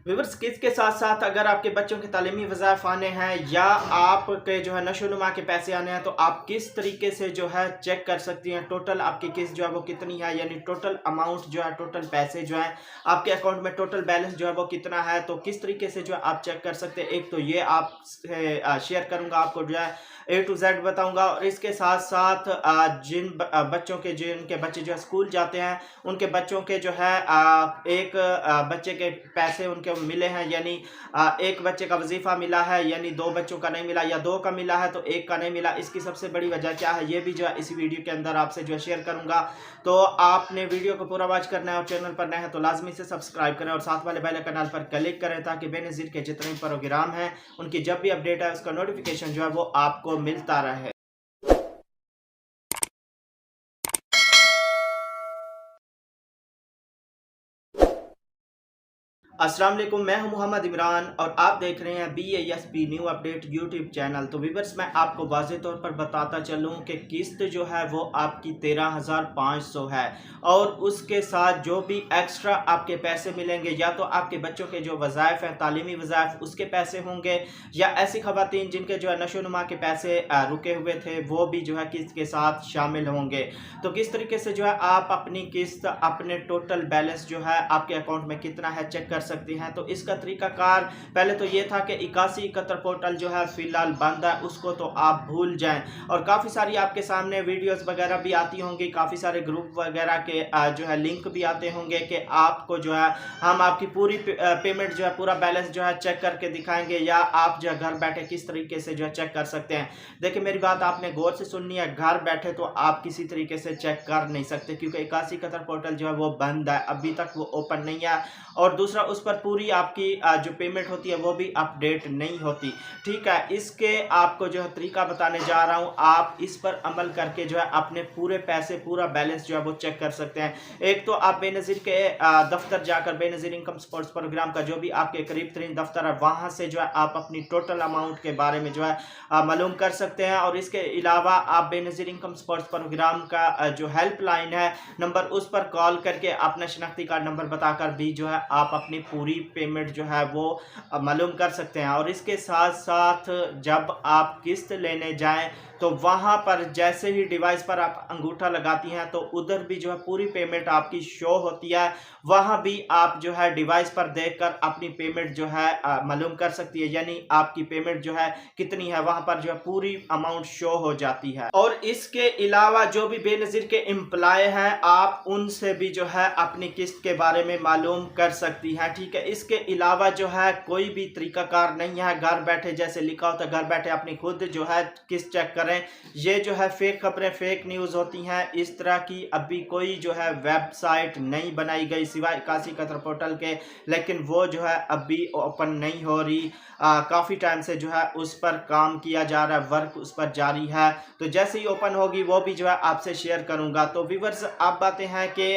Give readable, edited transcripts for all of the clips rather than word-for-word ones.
Viewers किस के साथ साथ अगर आपके बच्चों के तालीमी वज़ाइफ आने हैं या आपके जो है नशोनुमा के पैसे आने हैं तो आप किस तरीके से जो है चेक कर सकती हैं टोटल आपकी किस्त जो है वो कितनी है, यानी टोटल अमाउंट जो है, टोटल पैसे जो है आपके अकाउंट में, टोटल बैलेंस जो है वो कितना है, तो किस तरीके से जो है आप चेक कर सकते हैं। एक तो ये आप शेयर करूंगा, आपको जो है A to Z बताऊंगा, और इसके साथ साथ बच्चों के जिनके बच्चे जो है स्कूल जाते हैं उनके बच्चों के जो है एक बच्चे के पैसे उनके मिले हैं, यानी एक बच्चे का वजीफा मिला है, यानी दो बच्चों का नहीं मिला, या दो का मिला है तो एक का नहीं मिला। इसकी सबसे बड़ी वजह क्या है ये भी जो है इसी वीडियो के अंदर आपसे जो है शेयर करूंगा। तो आपने वीडियो को पूरा वॉच करना है और चैनल पर नए हैं तो लाजमी से सब्सक्राइब करें और साथ वाले बेल आइकन पर क्लिक करें ताकि बेनज़ीर के जितने प्रोग्राम हैं उनकी जब भी अपडेट है उसका नोटिफिकेशन जो है वो आपको मिलता रहे। अस्सलाम वालेकुम, मैं हूं मोहम्मद इमरान और आप देख रहे हैं BASP new update YouTube channel. तो व्यूअर्स मैं आपको वाज़ेह तौर पर बताता चलूं कि किस्त जो है वो आपकी 13,500 है, और उसके साथ जो भी एक्स्ट्रा आपके पैसे मिलेंगे या तो आपके बच्चों के जो वज़ाइफ हैं, तालीमी वज़ाइफ, उसके पैसे होंगे, या ऐसी ख़वातीन जिनके जो है नशोनुमा के पैसे रुके हुए थे वो भी जो है किस्त के साथ शामिल होंगे। तो किस तरीके से जो है आप अपनी किस्त, अपने टोटल बैलेंस जो है आपके अकाउंट में कितना है चेक कर सकती हैं। तो इसका तरीकाकार पहले तो ये था कि 8171 पोर्टल जो है फिलहाल बंद है, उसको तो आप भूल जाएं। और काफ़ी सारी आपके सामने वीडियोस वगैरह भी आती होंगी, काफ़ी सारे ग्रुप वगैरह के जो है लिंक भी आते होंगे कि आपको जो है हम आपकी पूरी पेमेंट जो है, पूरा बैलेंस जो है चेक करके दिखाएंगे, या आप जो है घर बैठे किस तरीके से जो है चेक कर सकते हैं। देखिए मेरी बात आपने गौर से सुननी है, घर बैठे तो आप किसी तरीके से चेक कर नहीं सकते क्योंकि 8171 पोर्टल जो है वो बंद है, अभी तक वो ओपन नहीं है, और दूसरा उस पर पूरी आपकी जो पेमेंट होती है वो भी अपडेट नहीं होती। ठीक है, इसके आपको जो है तरीका बताने जा रहा हूं, आप इस पर अमल करके जो है अपने पूरे पैसे, पूरा बैलेंस जो है वो चेक कर सकते हैं। एक तो आप बेनज़ीर के दफ्तर जाकर, बेनज़ीर इनकम सपोर्ट्स प्रोग्राम का जो भी आपके करीब तरीन दफ्तर है वहां से जो है आप अपनी टोटल अमाउंट के बारे में जो है मालूम कर सकते हैं। और इसके अलावा आप बेनज़ीर इनकम सपोर्ट्स प्रोग्राम का जो हेल्पलाइन है नंबर, उस पर कॉल करके अपना शनाख्ती कार्ड नंबर बताकर भी जो है आप अपनी पूरी पेमेंट जो है वो मालूम कर सकते हैं। और इसके साथ साथ जब आप किस्त लेने जाएं तो वहां पर जैसे ही डिवाइस पर आप अंगूठा लगाती हैं तो उधर भी जो है पूरी पेमेंट आपकी शो होती है, वहां भी आप जो है डिवाइस पर देखकर अपनी पेमेंट जो है मालूम कर सकती है, यानी आपकी पेमेंट जो है कितनी है वहां पर जो है पूरी अमाउंट शो हो जाती है। और इसके अलावा जो भी बेनज़ीर के एम्प्लॉय हैं आप उनसे भी जो है अपनी किस्त के बारे में मालूम कर सकती हैं। ठीक है, इसके अलावा जो है कोई भी तरीकाकार नहीं है, घर बैठे जैसे लिखा होता है घर बैठे अपनी खुद जो है किस्त चेक करें। ये जो है फेक खबरें, फेक न्यूज़ होती हैं, इस तरह की अभी कोई जो है वेबसाइट नहीं बनाई गई सिवाय 8171 पोर्टल के, लेकिन वो जो है अभी ओपन नहीं हो रही। काफ़ी टाइम से जो है उस पर काम किया जा रहा है, वर्क उस पर जारी है, तो जैसे ही ओपन होगी वो भी जो है आपसे शेयर करूंगा। तो व्यूअर्स आप बातें हैं कि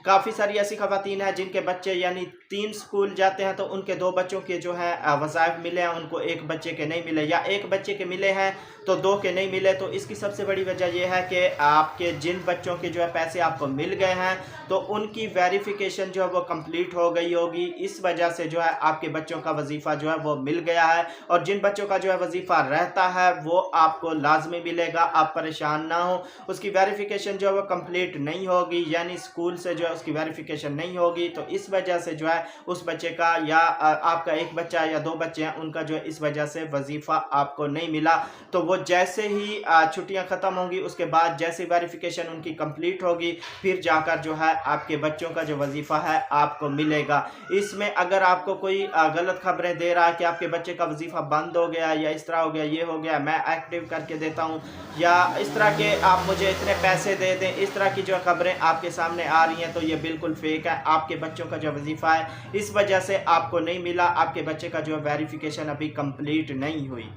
काफ़ी सारी ऐसी खवातीन हैं जिनके बच्चे यानी 3 स्कूल जाते हैं तो उनके 2 बच्चों के जो है वज़ाइफ मिले हैं, उनको एक बच्चे के नहीं मिले, या एक बच्चे के मिले हैं तो 2 के नहीं मिले। तो इसकी सबसे बड़ी वजह यह है कि आपके जिन बच्चों के जो है पैसे आपको मिल गए हैं तो उनकी वेरिफिकेशन जो है वो कंप्लीट हो गई होगी, इस वजह से जो है आपके बच्चों का वजीफ़ा जो है वो मिल गया है। और जिन बच्चों का जो है वजीफ़ा रहता है वो आपको लाजमी मिलेगा, आप परेशान ना हो। उसकी वेरिफिकेशन जो है वो कंप्लीट नहीं होगी, यानी स्कूल से जो है उसकी वेरिफिकेशन नहीं होगी, तो इस वजह से जो है उस बच्चे का या आपका एक बच्चा या 2 बच्चे हैं उनका जो है इस वजह से वजीफ़ा आपको नहीं मिला। तो वो जैसे ही छुट्टियां ख़त्म होंगी उसके बाद जैसे वेरिफिकेशन उनकी कंप्लीट होगी फिर जाकर जो है आपके बच्चों का जो वजीफ़ा है आपको मिलेगा। इसमें अगर आपको कोई गलत खबरें दे रहा है कि आपके बच्चे का वजीफ़ा बंद हो गया या इस तरह हो गया, ये हो गया, मैं एक्टिव करके देता हूँ, या इस तरह के आप मुझे इतने पैसे दे दें, इस तरह की जो खबरें आपके सामने आ रही हैं तो ये बिल्कुल फेक है। आपके बच्चों का जो वजीफ़ा है इस वजह से आपको नहीं मिला, आपके बच्चे का जो वेरिफिकेशन अभी कंप्लीट नहीं हुई।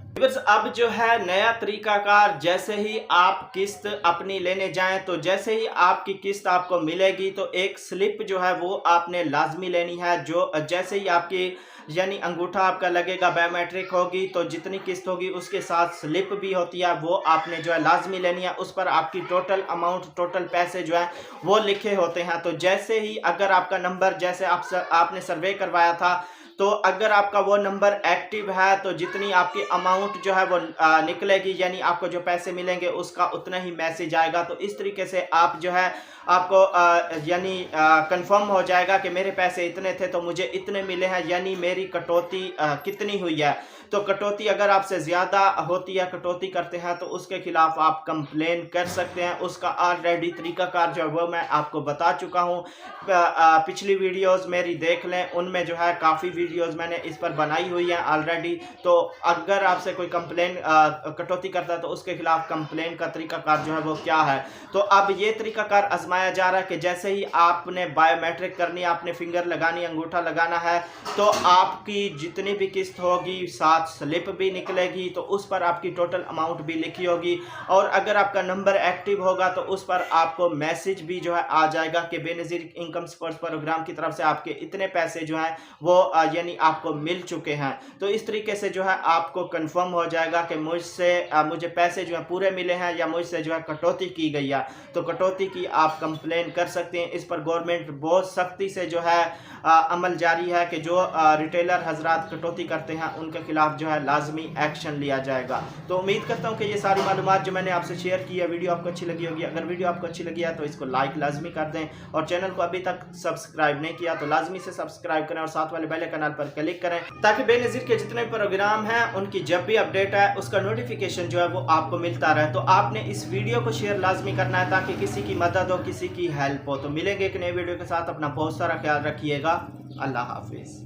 अब जो है नया तरीकाकार, जैसे ही आप किस्त अपनी लेने जाएं तो जैसे ही आपकी किस्त आपको मिलेगी तो एक स्लिप जो है वो आपने लाजमी लेनी है, जो जैसे ही आपकी यानी अंगूठा आपका लगेगा, बायोमेट्रिक होगी, तो जितनी किस्त होगी उसके साथ स्लिप भी होती है, वो आपने जो है लाजमी लेनी है। उस पर आपकी टोटल अमाउंट, टोटल पैसे जो है वो लिखे होते हैं। तो जैसे ही अगर आपका नंबर, जैसे आपने सर्वे करवाया था तो अगर आपका वो नंबर एक्टिव है तो जितनी आपकी अमाउंट जो है वो निकलेगी, यानी आपको जो पैसे मिलेंगे उसका उतना ही मैसेज आएगा। तो इस तरीके से आप जो है आपको यानी कंफर्म हो जाएगा कि मेरे पैसे इतने थे तो मुझे इतने मिले हैं, यानी मेरी कटौती कितनी हुई है। तो कटौती अगर आपसे ज़्यादा होती है, कटौती करते हैं, तो उसके खिलाफ आप कंप्लेन कर सकते हैं। उसका ऑलरेडी तरीकाकार जो है वो मैं आपको बता चुका हूँ। पिछली वीडियोस मेरी देख लें, उनमें जो है काफ़ी वीडियोस मैंने इस पर बनाई हुई हैं ऑलरेडी। तो अगर आपसे कोई कंप्लेन कटौती करता है तो उसके खिलाफ कंप्लेन का तरीकाकार जो है वो क्या है। तो अब ये तरीकाकार आजमाया जा रहा है कि जैसे ही आपने बायोमेट्रिक करनी, आपने फिंगर लगानी, अंगूठा लगाना है, तो आपकी जितनी भी किस्त होगी साथ स्लिप भी निकलेगी, तो उस पर आपकी टोटल अमाउंट भी लिखी होगी। और अगर आपका नंबर एक्टिव होगा तो उस पर आपको मैसेज भी जो है आ जाएगा कि बेनज़ीर इनकम सपोर्ट प्रोग्राम की तरफ से आपके इतने पैसे जो हैं वो यानी आपको मिल चुके हैं। तो इस तरीके से जो है आपको कंफर्म हो जाएगा कि मुझे पैसे जो है पूरे मिले हैं या मुझसे जो है कटौती की गई है। तो कटौती की आप कंप्लेन कर सकते हैं। इस पर गवर्नमेंट बहुत सख्ती से जो है अमल जारी है कि जो रिटेलर हजरात कटौती करते हैं उनके खिलाफ जो है लाजमी एक्शन लिया जाएगा। तो उम्मीद करता हूं कि ये सारी मालूमात जो मैंने आपसे शेयर की है, वीडियो आपको अच्छी लगी होगी। अगर वीडियो आपको अच्छी लगी है तो इसको लाइक लाजमी कर दें, और चैनल को अभी तक सब्सक्राइब नहीं किया तो लाजमी से सब्सक्राइब करें और साथ वाले बेल आइकन पर क्लिक करें, ताकि बेनज़ीर के जितने प्रोग्राम हैं उनकी जब भी अपडेट है उसका नोटिफिकेशन जो है वो आपको मिलता रहे। तो आपने इस वीडियो को शेयर लाजमी करना है ताकि किसी की मदद हो, किसी की हेल्प हो। तो मिलेंगे एक नए वीडियो के साथ। अपना बहुत सारा ख्याल रखिएगा। अल्लाह हाफिज़।